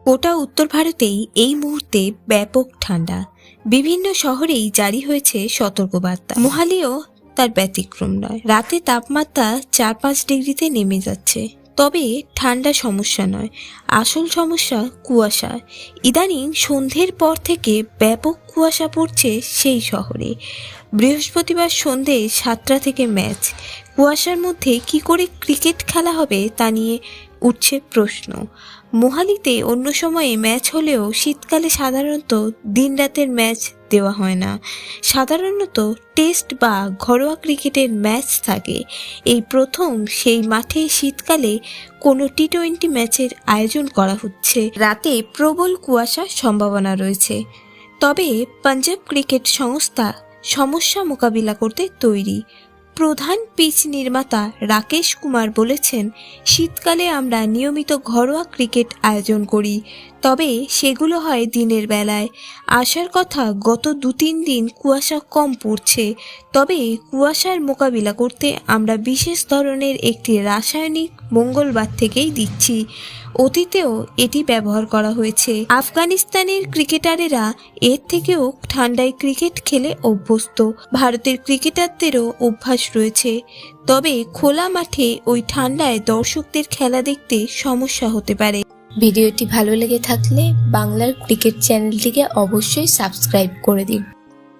গোটা উত্তর ভারতেই এই মুহূর্তে ব্যাপক ঠান্ডা। বিভিন্ন শহরেই জারি হয়েছে সতর্কবার্তা। মোহালিও তার ব্যতিক্রম নয়। রাতে তাপমাত্রা 4-5 ডিগ্রিতে নেমে যাচ্ছে। তবে ঠান্ডা সমস্যা নয়, আসল সমস্যা কুয়াশা। ইদানিং সন্ধ্যের পর থেকে ব্যাপক কুয়াশা পড়ছে সেই শহরে। বৃহস্পতিবার সন্ধ্যে 7টা থেকে ম্যাচ। কুয়াশার মধ্যে কি করে ক্রিকেট খেলা হবে তা নিয়ে উঠছে প্রশ্ন। মোহালিতে অন্য সময়ে ম্যাচ হলেও শীতকালে সাধারণত দিনরাতের ম্যাচ দেওয়া হয় না। সাধারণত টেস্ট বা ঘরোয়া ক্রিকেটের ম্যাচ থাকে। এই প্রথম সেই মাঠে শীতকালে কোনো টি-20 ম্যাচের আয়োজন করা হচ্ছে। রাতে প্রবল কুয়াশার সম্ভাবনা রয়েছে। তবে পাঞ্জাব ক্রিকেট সংস্থা সমস্যা মোকাবিলা করতে তৈরি। প্রধান পিচ নির্মাতা রাকেশ কুমার বলেছেন, শীতকালে আমরা নিয়মিত ঘরোয়া ক্রিকেট আয়োজন করি, তবে সেগুলো হয় দিনের বেলায়। আসার কথা গত 2-3 দিন কুয়াশা কম পড়ছে, তবে কুয়াশার মোকাবিলা করতে আমরা বিশেষ ধরনের একটি রাসায়নিক মঙ্গলবার থেকেই দিচ্ছি। অতীতেও এটি ব্যবহার করা হয়েছে। আফগানিস্তানের ক্রিকেটারেরা এর থেকেও ঠান্ডায় ক্রিকেট খেলে অভ্যস্ত। ভারতের ক্রিকেটারদেরও অভ্যাস রয়েছে, তবে খোলা মাঠে ওই ঠান্ডায় দর্শকদের খেলা দেখতে সমস্যা হতে পারে। ভিডিওটি ভালো লেগে থাকলে বাংলার ক্রিকেট চ্যানেলটিকে অবশ্যই সাবস্ক্রাইব করে দিন।